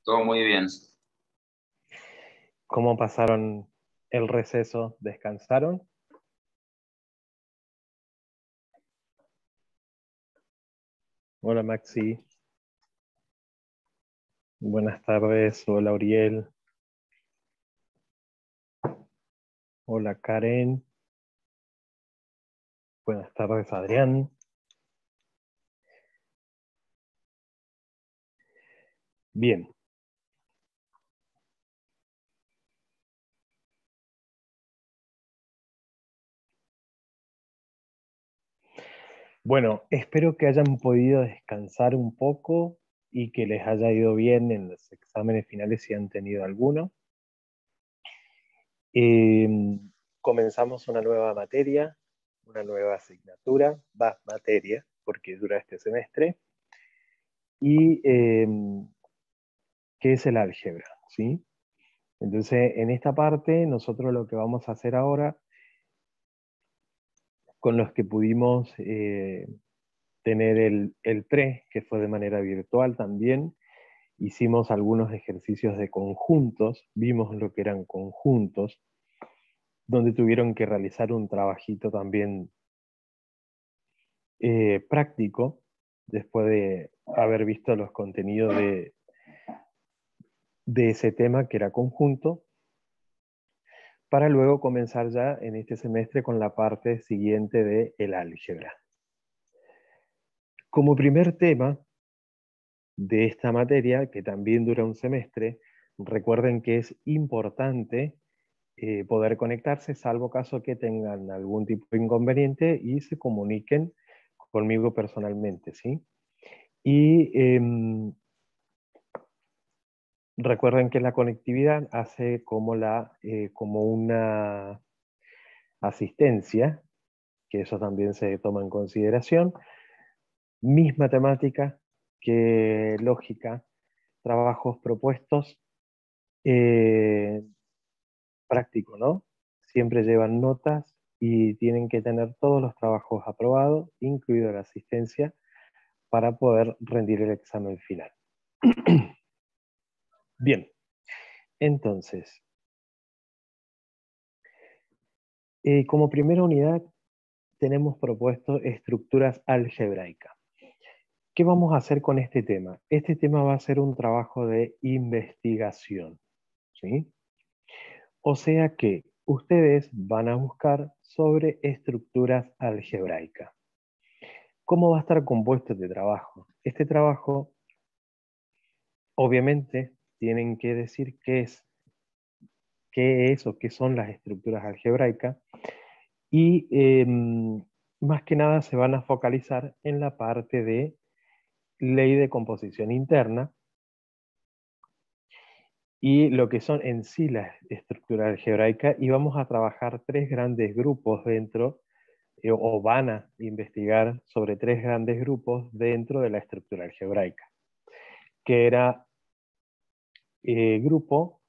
Todo muy bien. ¿Cómo pasaron el receso? ¿Descansaron? Hola Maxi. Buenas tardes. Hola Uriel. Hola Karen. Buenas tardes Adrián. Bien. Bueno, espero que hayan podido descansar un poco y que les haya ido bien en los exámenes finales si han tenido alguno. Comenzamos una nueva materia, una nueva asignatura, materia, porque dura este semestre, y que es el álgebra, ¿sí? Entonces, en esta parte, nosotros lo que vamos a hacer ahora, con los que pudimos tener el pre, que fue de manera virtual también, hicimos algunos ejercicios de conjuntos, vimos lo que eran conjuntos, donde tuvieron que realizar un trabajito también práctico, después de haber visto los contenidos de ese tema que era conjunto, para luego comenzar ya en este semestre con la parte siguiente del álgebra. Como primer tema de esta materia, que también dura un semestre, recuerden que es importante poder conectarse, salvo caso que tengan algún tipo de inconveniente y se comuniquen conmigo personalmente, ¿sí? Y recuerden que la conectividad hace como una asistencia, que eso también se toma en consideración. Misma temática que lógica, trabajos propuestos, práctico, ¿no? Siempre llevan notas y tienen que tener todos los trabajos aprobados, incluida la asistencia, para poder rendir el examen final. Bien, entonces, como primera unidad tenemos propuesto estructuras algebraicas. ¿Qué vamos a hacer con este tema? Este tema va a ser un trabajo de investigación, ¿sí? O sea que ustedes van a buscar sobre estructuras algebraicas. ¿Cómo va a estar compuesto este trabajo? Este trabajo, obviamente, tienen que decir qué es o qué son las estructuras algebraicas y más que nada se van a focalizar en la parte de ley de composición interna y lo que son en sí las estructuras algebraicas, y vamos a trabajar tres grandes grupos dentro, o van a investigar sobre tres grandes grupos dentro de la estructura algebraica, que era grupo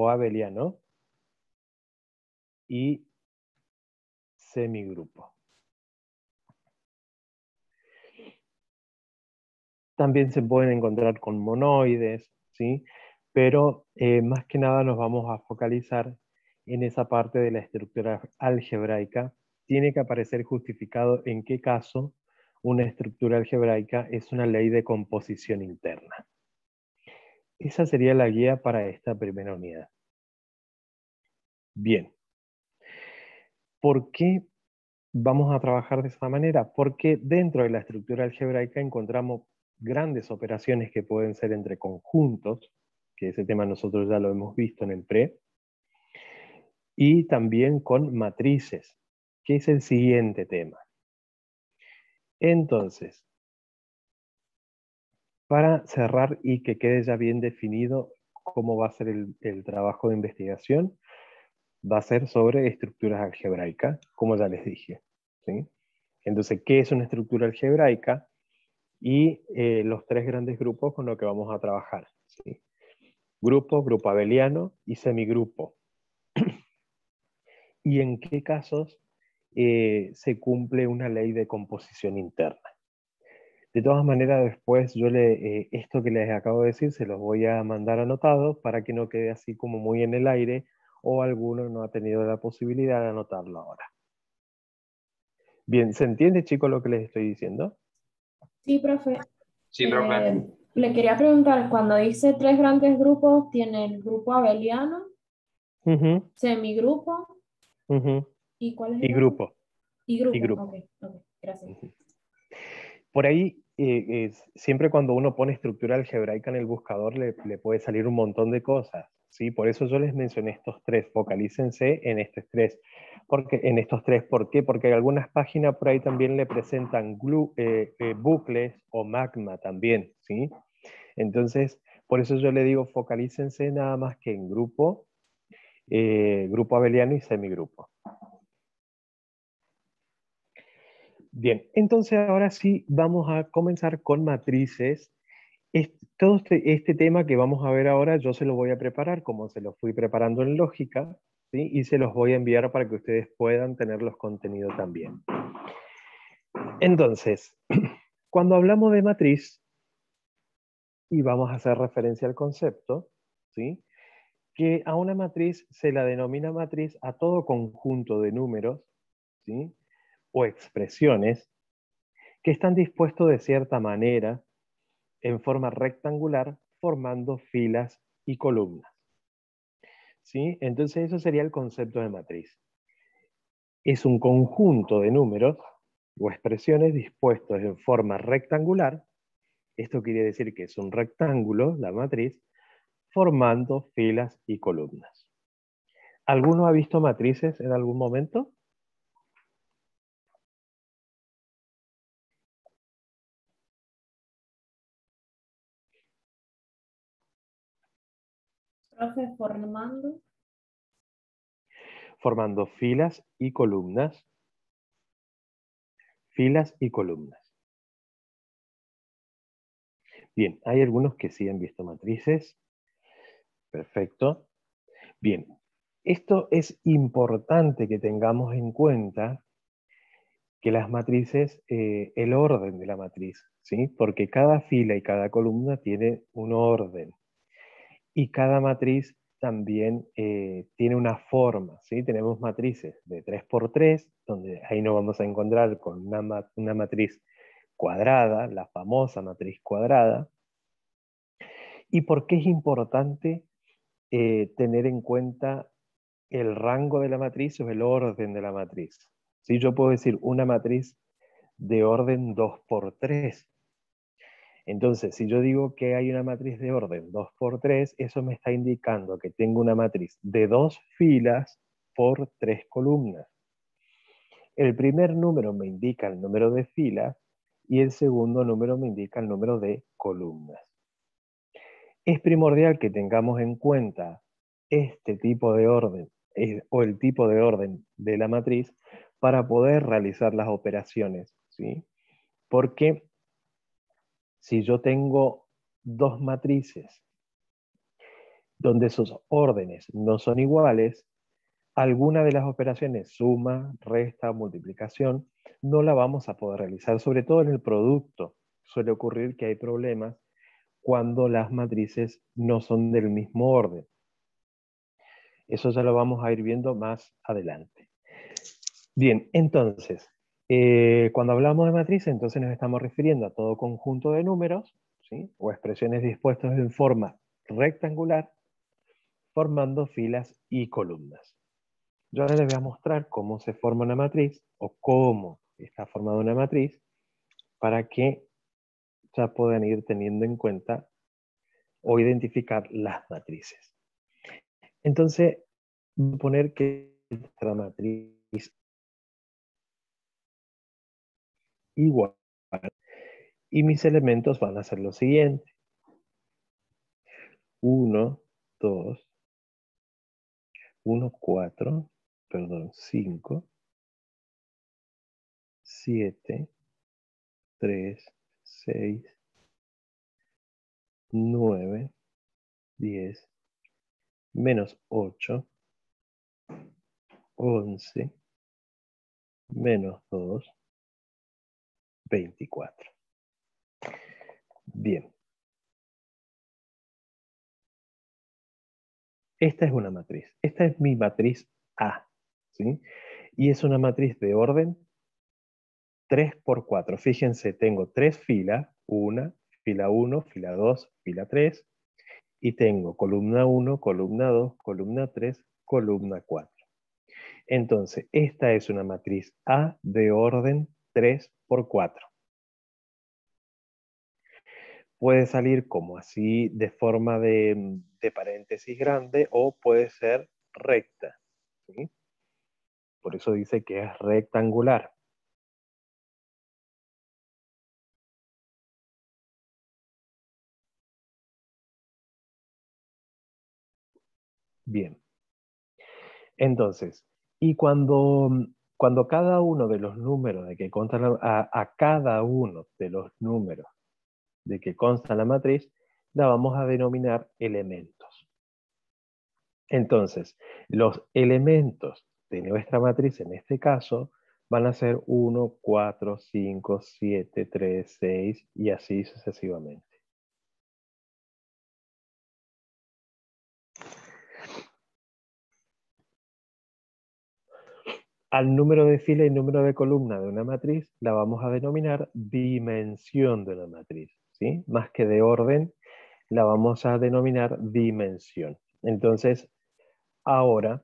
abeliano y semigrupo. También se pueden encontrar con monoides, ¿sí? Pero más que nada nos vamos a focalizar en esa parte de la estructura algebraica. Tiene que aparecer justificado en qué caso una estructura algebraica es una ley de composición interna. Esa sería la guía para esta primera unidad. Bien. ¿Por qué vamos a trabajar de esa manera? Porque dentro de la estructura algebraica encontramos grandes operaciones que pueden ser entre conjuntos, que ese tema nosotros ya lo hemos visto en el pre, y también con matrices, que es el siguiente tema. Entonces, para cerrar y que quede ya bien definido cómo va a ser el trabajo de investigación, va a ser sobre estructuras algebraicas, como ya les dije, ¿sí? Entonces, ¿qué es una estructura algebraica? Y los tres grandes grupos con los que vamos a trabajar, ¿sí? Grupo abeliano y semigrupo. ¿Y en qué casos se cumple una ley de composición interna? De todas maneras, después esto que les acabo de decir se los voy a mandar anotados para que no quede así como muy en el aire o alguno no ha tenido la posibilidad de anotarlo ahora. Bien, ¿se entiende, chicos, lo que les estoy diciendo? Sí, profe. Sí, profe. Le quería preguntar, cuando dice tres grandes grupos, tiene el grupo abeliano, Ujú, semigrupo, ujú. ¿y cuál es Y el otro? grupo, Y y grupo, ok, grupo. ok, gracias. Ujú. Por ahí, siempre cuando uno pone estructura algebraica en el buscador, le puede salir un montón de cosas, ¿sí? Por eso yo les mencioné estos tres, focalícense en estos tres. En estos tres, ¿por qué? Porque algunas páginas por ahí también le presentan bucles o magma también, ¿sí? Entonces, por eso yo le digo, focalícense nada más que en grupo abeliano y semigrupo. Bien, entonces ahora sí vamos a comenzar con matrices. Todo este tema que vamos a ver ahora, yo se lo voy a preparar como se lo fui preparando en lógica, ¿sí? Y se los voy a enviar para que ustedes puedan tener los contenidos también. Entonces, cuando hablamos de matriz, y vamos a hacer referencia al concepto, ¿sí? Que a una matriz se la denomina matriz a todo conjunto de números, ¿sí? O expresiones que están dispuestos de cierta manera en forma rectangular, formando filas y columnas. ¿Sí? Entonces eso sería el concepto de matriz. Es un conjunto de números o expresiones dispuestos en forma rectangular. Esto quiere decir que es un rectángulo, la matriz, formando filas y columnas. ¿Alguno ha visto matrices en algún momento? Profe, formando. Formando filas y columnas. Filas y columnas. Bien, hay algunos que sí han visto matrices. Perfecto. Bien, esto es importante que tengamos en cuenta que las matrices, el orden de la matriz, ¿sí? Porque cada fila y cada columna tiene un orden y cada matriz también tiene una forma, ¿sí? Tenemos matrices de 3 por 3, donde ahí nos vamos a encontrar con una matriz cuadrada, la famosa matriz cuadrada. ¿Y por qué es importante tener en cuenta el rango de la matriz o el orden de la matriz? ¿Sí? Yo puedo decir una matriz de orden 2 por 3. Entonces, si yo digo que hay una matriz de orden 2 por 3, eso me está indicando que tengo una matriz de 2 filas por 3 columnas. El primer número me indica el número de filas y el segundo número me indica el número de columnas. Es primordial que tengamos en cuenta este tipo de orden o el tipo de orden de la matriz para poder realizar las operaciones, ¿sí? Porque si yo tengo dos matrices donde sus órdenes no son iguales, alguna de las operaciones, suma, resta, multiplicación, no la vamos a poder realizar, sobre todo en el producto. Suele ocurrir que hay problemas cuando las matrices no son del mismo orden. Eso ya lo vamos a ir viendo más adelante. Bien, entonces, cuando hablamos de matriz, entonces nos estamos refiriendo a todo conjunto de números, ¿sí? O expresiones dispuestas en forma rectangular, formando filas y columnas. Yo ahora les voy a mostrar cómo se forma una matriz o cómo está formada una matriz para que ya puedan ir teniendo en cuenta o identificar las matrices. Entonces, voy a poner que nuestra matriz igual y mis elementos van a ser los siguientes. 1, 2, 1, 4, perdón, 5, 7, 3, 6, 9, 10, menos 8, 11, menos 2, 24. esta es una matriz. Esta es mi matriz A, ¿sí? Y es una matriz de orden 3 por 4. Fíjense, tengo 3 filas, fila 1, fila 2, fila 3, y tengo columna 1, columna 2, columna 3, columna 4. Entonces, esta es una matriz A de orden 3 por 4. Puede salir como así de forma de paréntesis grande o puede ser recta, ¿sí? Por eso dice que es rectangular. Bien. Entonces, y cuando cada uno de los números de que consta a cada uno de los números de que consta la matriz, la vamos a denominar elementos. Entonces, los elementos de nuestra matriz, en este caso, van a ser 1, 4, 5, 7, 3, 6 y así sucesivamente. Al número de fila y número de columna de una matriz la vamos a denominar dimensión de una matriz, ¿sí? Más que de orden, la vamos a denominar dimensión. Entonces, ahora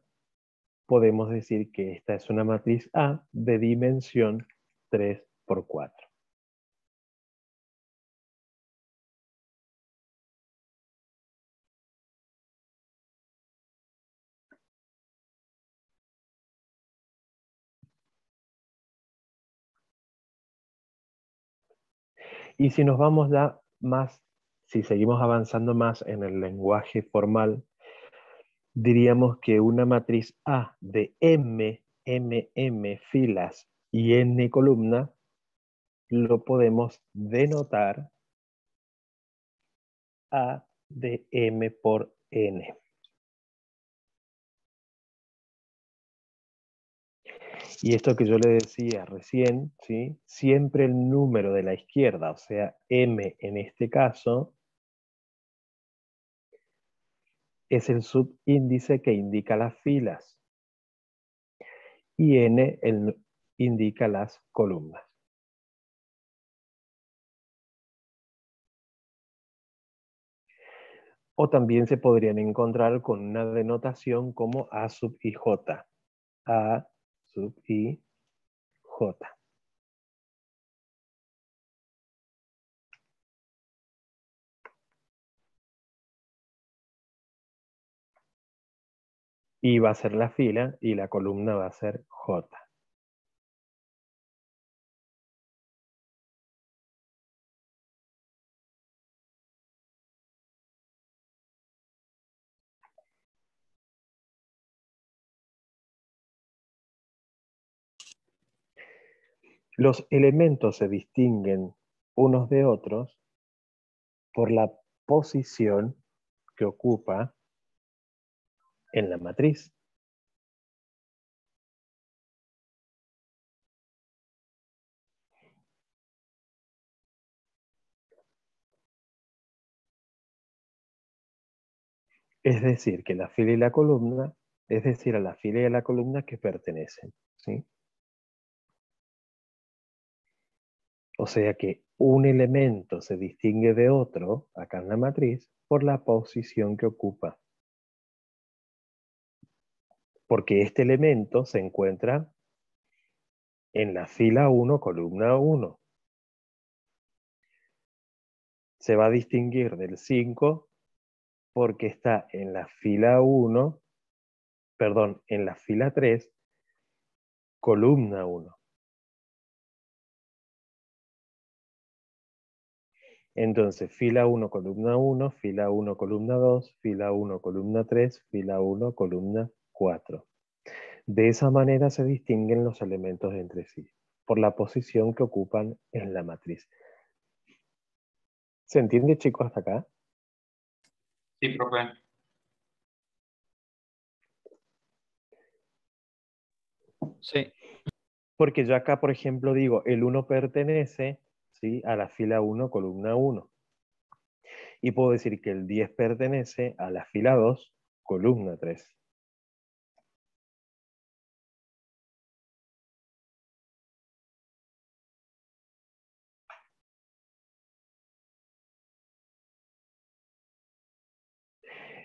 podemos decir que esta es una matriz A de dimensión 3 por 4. Y si nos vamos ya más, si seguimos avanzando más en el lenguaje formal, diríamos que una matriz A de M filas y N columnas lo podemos denotar A de M por N. Y esto que yo le decía recién, ¿sí? Siempre el número de la izquierda, o sea, M en este caso, es el subíndice que indica las filas y N indica las columnas. O también se podrían encontrar con una denotación como A sub I J. A sub I J. I va a ser la fila y la columna va a ser J. Los elementos se distinguen unos de otros por la posición que ocupa en la matriz. Es decir, que la fila y la columna, es decir, a la fila y a la columna que pertenecen, ¿sí? O sea que un elemento se distingue de otro, acá en la matriz, por la posición que ocupa. Porque este elemento se encuentra en la fila 1, columna 1. Se va a distinguir del 5 porque está en la fila 1, perdón, en la fila 3, columna 1. Entonces, fila 1, columna 1, fila 1, columna 2, fila 1, columna 3, fila 1, columna 4. De esa manera se distinguen los elementos entre sí, por la posición que ocupan en la matriz. ¿Se entiende, chicos, hasta acá? Sí, profe. Sí. Porque yo acá, por ejemplo, digo, el 1 pertenece, ¿sí?, a la fila 1, columna 1. Y puedo decir que el 10 pertenece a la fila 2, columna 3.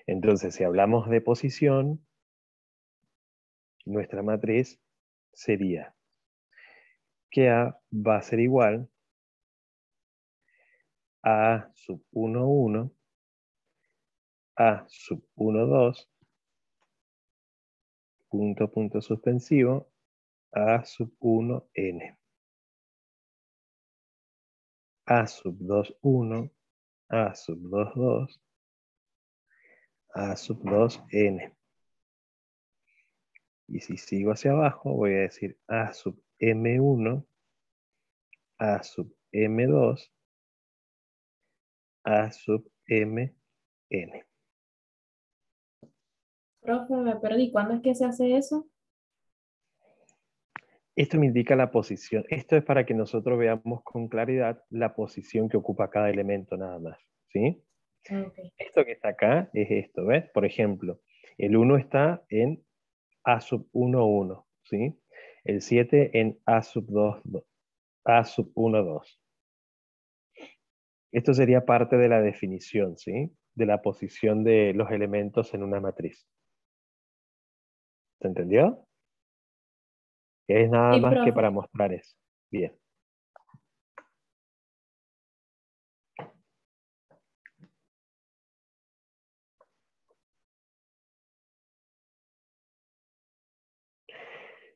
Entonces, si hablamos de posición, nuestra matriz sería que A va a ser igual a sub 1, 1, A sub 1, 2, punto, punto suspensivo, A sub 1, N. A sub 2, 1, A sub 2, 2, A sub 2, N. Y si sigo hacia abajo, voy a decir A sub M1, A sub M2, A sub M, N. Profe, me perdí. ¿Cuándo es que se hace eso? Esto me indica la posición. Esto es para que nosotros veamos con claridad la posición que ocupa cada elemento nada más. ¿Sí? Ok. Esto que está acá es esto, ¿ves? Por ejemplo, el 1 está en A sub 1, 1. ¿Sí? El 7 en A sub 2, 2. A sub 1, 2. Esto sería parte de la definición, ¿sí? De la posición de los elementos en una matriz. ¿Se entendió? Es nada Sí, más que para profe. mostrar eso. Bien.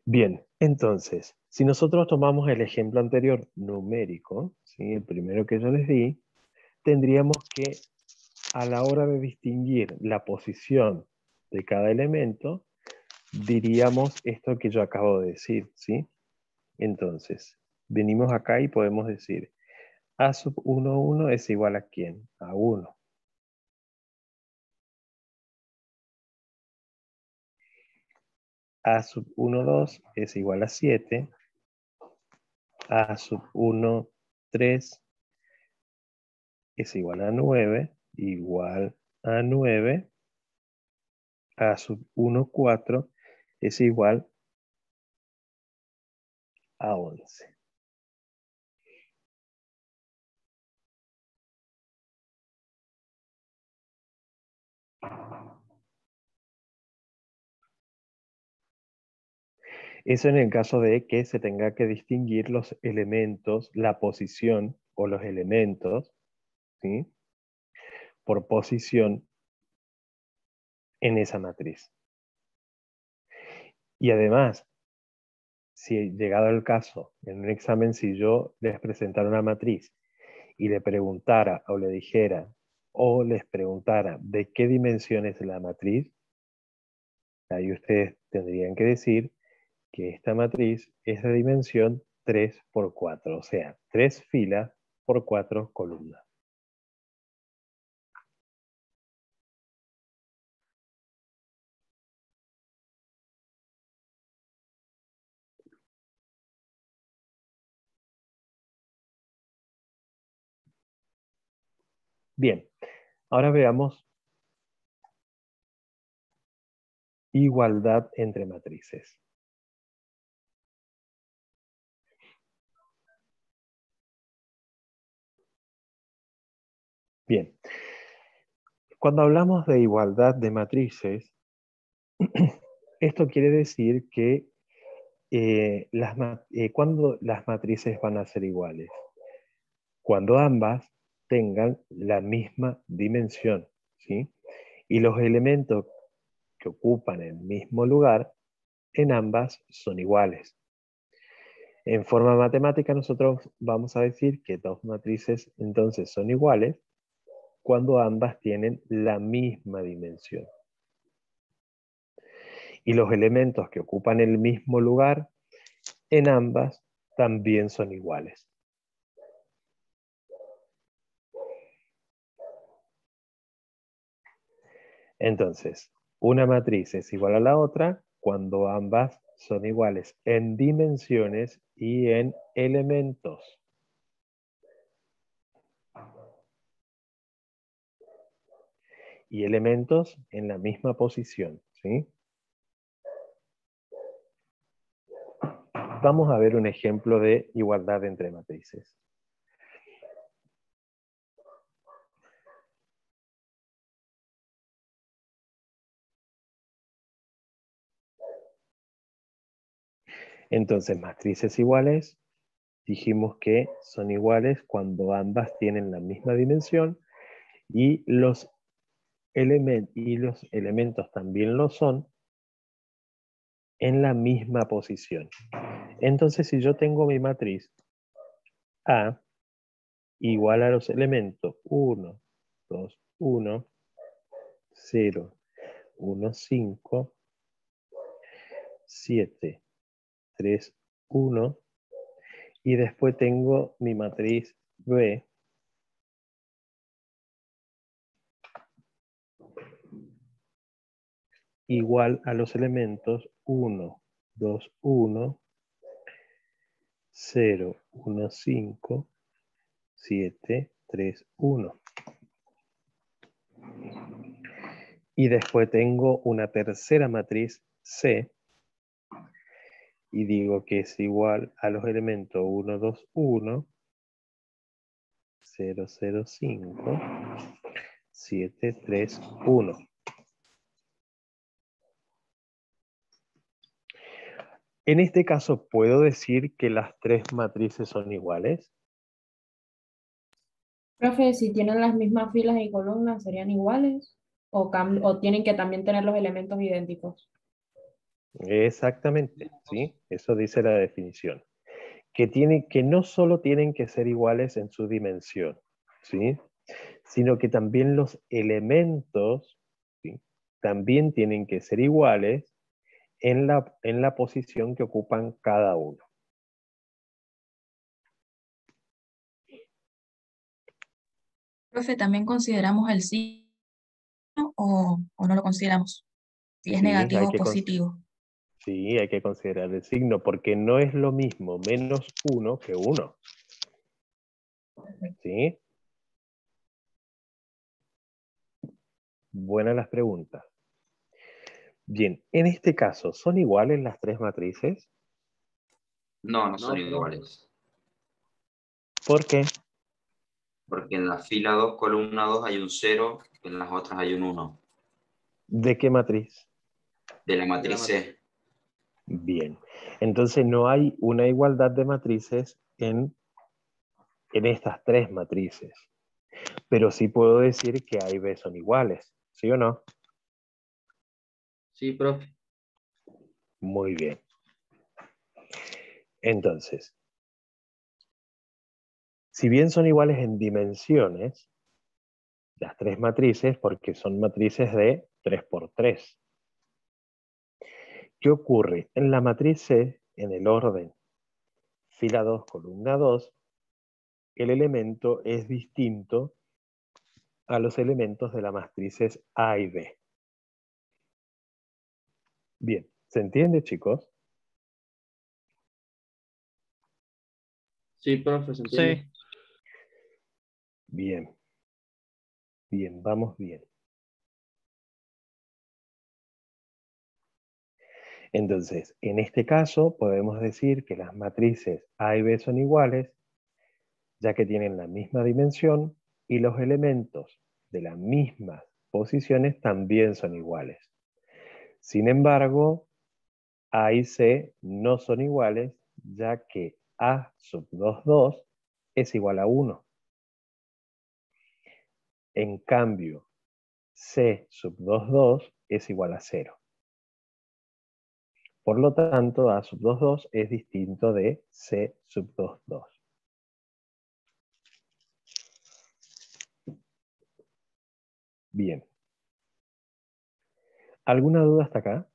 Bien, entonces, si nosotros tomamos el ejemplo anterior numérico, ¿sí? El primero que yo les di, tendríamos que a la hora de distinguir la posición de cada elemento, diríamos esto que yo acabo de decir, ¿sí? Entonces, venimos acá y podemos decir A sub 1, 1 es igual a ¿quién? A 1. A sub 1, 2 es igual a 7. A sub 1, 3 es igual a 9. Igual a 9. A sub 1, 4 es igual a 11. Eso en el caso de que se tenga que distinguir los elementos, la posición o los elementos, ¿sí? Por posición en esa matriz. Y además, si llegado el caso, en un examen, si yo les presentara una matriz y le preguntara o le dijera o les preguntara de qué dimensión es la matriz, ahí ustedes tendrían que decir que esta matriz es de dimensión 3 por 4, o sea, 3 filas por 4 columnas. Bien, ahora veamos igualdad entre matrices. Bien, cuando hablamos de igualdad de matrices, esto quiere decir que cuando las matrices van a ser iguales, cuando ambas tengan la misma dimensión, ¿sí? Y los elementos que ocupan el mismo lugar en ambas son iguales. En forma matemática nosotros vamos a decir que dos matrices entonces son iguales cuando ambas tienen la misma dimensión. Y los elementos que ocupan el mismo lugar en ambas también son iguales. Entonces, una matriz es igual a la otra cuando ambas son iguales en dimensiones y en elementos. y elementos en la misma posición, ¿sí? Vamos a ver un ejemplo de igualdad entre matrices. Entonces, matrices iguales, dijimos que son iguales cuando ambas tienen la misma dimensión y los elementos también lo son en la misma posición. Entonces, si yo tengo mi matriz A igual a los elementos 1, 2, 1, 0, 1, 5, 7, 3, 1, y después tengo mi matriz B igual a los elementos 1, 2, 1, 0, 1, 5, 7, 3, 1. Y después tengo una tercera matriz C y digo que es igual a los elementos 1, 2, 1, 0, 0, 5, 7, 3, 1. En este caso, ¿puedo decir que las tres matrices son iguales? Profe, si tienen las mismas filas y columnas, ¿serían iguales? ¿O tienen que también tener los elementos idénticos? Exactamente, ¿sí? Eso dice la definición. Que no solo tienen que ser iguales en su dimensión, ¿sí? Sino que también los elementos, ¿sí? También tienen que ser iguales en la posición que ocupan cada uno. Profe, ¿también consideramos el signo o no lo consideramos? Si es Sí, negativo o positivo. sí, hay que considerar el signo, porque no es lo mismo menos 1 que 1. ¿Sí? Buenas las preguntas. Bien, en este caso, ¿son iguales las tres matrices? No, no son iguales. ¿Por qué? Porque en la fila 2, columna 2 hay un 0, en las otras hay un 1. ¿De qué matriz? De la matriz C. Bien, entonces no hay una igualdad de matrices en estas tres matrices. Pero sí puedo decir que A y B son iguales, ¿sí o no? Sí, profe. Muy bien. Entonces, si bien son iguales en dimensiones, las tres matrices, porque son matrices de 3 por 3. ¿Qué ocurre? En la matriz C, en el orden fila 2, columna 2, el elemento es distinto a los elementos de las matrices A y B. Bien, ¿se entiende, chicos? Sí, profe, se entiende. Sí. Bien. Bien, vamos bien. Entonces, en este caso podemos decir que las matrices A y B son iguales, ya que tienen la misma dimensión y los elementos de las mismas posiciones también son iguales. Sin embargo, A y C no son iguales, ya que A sub 2, 2 es igual a 1. En cambio, C sub 2, 2 es igual a 0. Por lo tanto, A sub 2, 2 es distinto de C sub 2, 2. Bien. ¿Alguna duda hasta acá?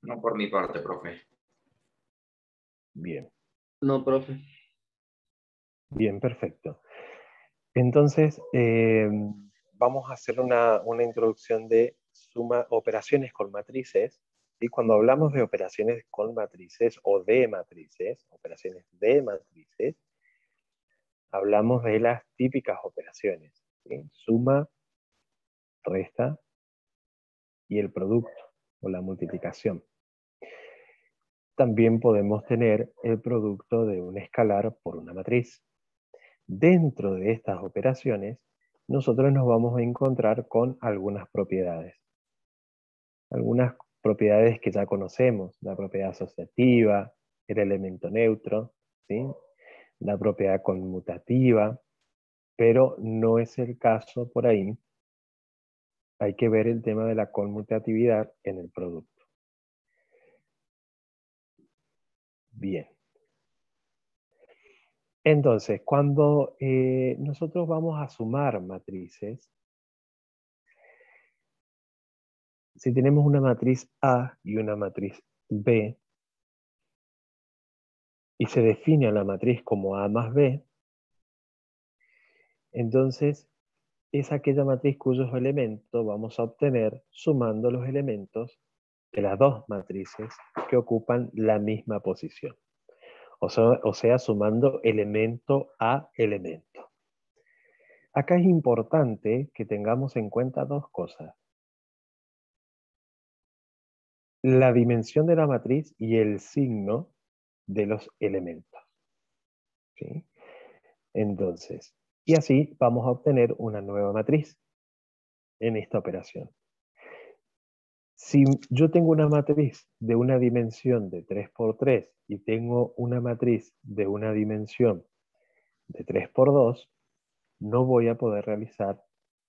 No por mi parte, profe. Bien. No, profe. Bien, perfecto. Entonces, vamos a hacer una introducción de operaciones con matrices. Y cuando hablamos de operaciones con matrices o de matrices, operaciones de matrices, hablamos de las típicas operaciones, ¿sí? Suma, resta y el producto o la multiplicación. También podemos tener el producto de un escalar por una matriz. Dentro de estas operaciones, nosotros nos vamos a encontrar con algunas propiedades. Algunas propiedades que ya conocemos, la propiedad asociativa, el elemento neutro, ¿sí? La propiedad conmutativa, pero no es el caso por ahí. Hay que ver el tema de la conmutatividad en el producto. Bien. Entonces, cuando nosotros vamos a sumar matrices, si tenemos una matriz A y una matriz B, y se define a la matriz como A más B, entonces es aquella matriz cuyos elementos vamos a obtener sumando los elementos de las dos matrices que ocupan la misma posición. O sea, sumando elemento a elemento. Acá es importante que tengamos en cuenta dos cosas. La dimensión de la matriz y el signo de los elementos. ¿Sí? Entonces, y así vamos a obtener una nueva matriz en esta operación. Si yo tengo una matriz de una dimensión de 3 por 3 y tengo una matriz de una dimensión de 3 por 2, no voy a poder realizar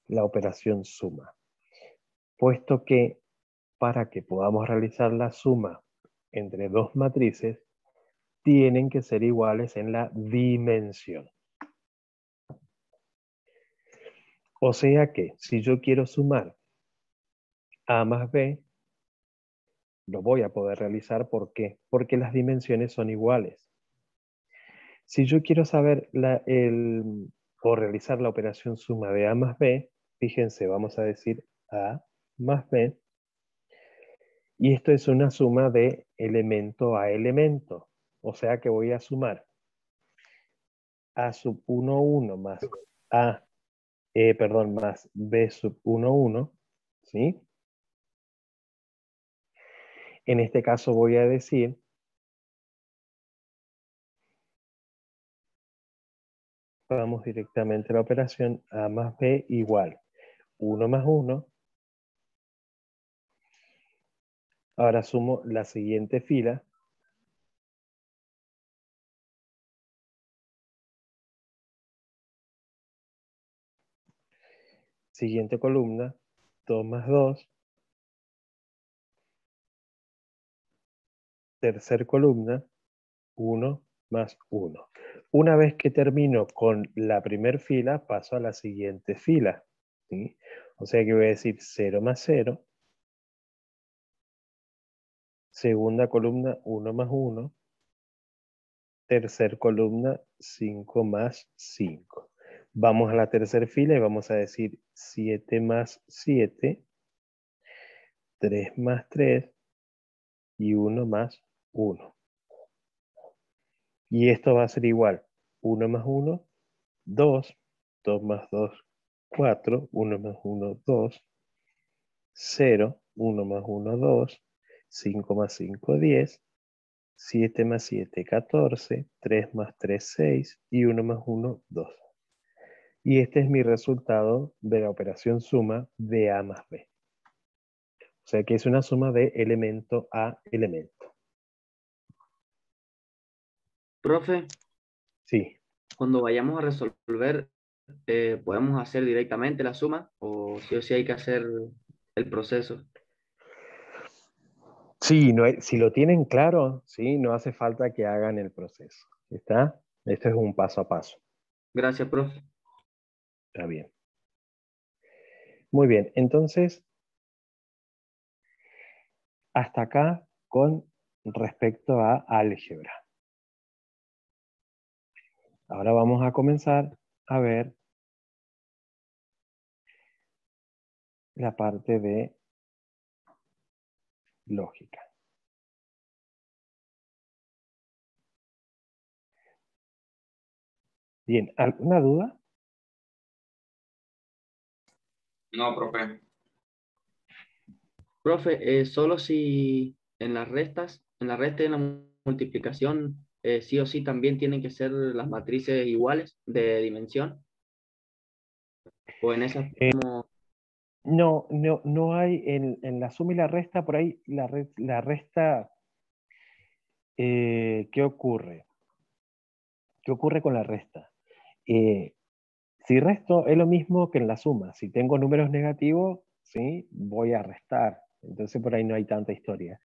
la operación suma, puesto que para que podamos realizar la suma entre dos matrices, tienen que ser iguales en la dimensión. O sea que si yo quiero sumar A más B, lo voy a poder realizar. ¿Por qué? Porque las dimensiones son iguales. Si yo quiero saber o realizar la operación suma de A más B, fíjense, vamos a decir A más B, y esto es una suma de elemento a elemento. O sea que voy a sumar A sub 1, 1 más más B sub 1, 1, ¿sí? En este caso voy a decir vamos directamente a la operación A más B igual 1 más 1. Ahora sumo la siguiente fila. Siguiente columna, 2 más 2. Tercer columna, 1 más 1. Una vez que termino con la primera fila, paso a la siguiente fila, ¿sí? O sea que voy a decir 0 más 0. Segunda columna, 1 más 1. Tercer columna, 5 más 5. Vamos a la tercera fila y vamos a decir 7 más 7, 3 más 3 y 1 más 1. Y esto va a ser igual. 1 más 1, 2. 2 más 2, 4. 1 más 1, 2. 0. 1 más 1, 2. 5 más 5, 10. 7 más 7, 14. 3 más 3, 6. Y 1 más 1, 2. Y este es mi resultado de la operación suma de A más B. O sea que es una suma de elemento a elemento. Profe, Sí. cuando vayamos a resolver, ¿podemos hacer directamente la suma o sí hay que hacer el proceso? Sí, si lo tienen claro, sí, no hace falta que hagan el proceso. ¿Está? Esto es un paso a paso. Gracias, profe. Está bien. Muy bien, entonces, hasta acá con respecto a álgebra. Ahora vamos a comenzar a ver la parte de lógica. Bien, ¿alguna duda? No, profe. Profe, solo si en las restas, en la resta y en la multiplicación, sí o sí también tienen que ser las matrices iguales de dimensión, o en esas Eh, como... no, no, no hay en la suma y la resta, por ahí la resta, ¿qué ocurre? ¿Qué ocurre con la resta? Eh, si resto es lo mismo que en la suma. Si tengo números negativos, ¿sí? Voy a restar. Entonces por ahí no hay tanta historia.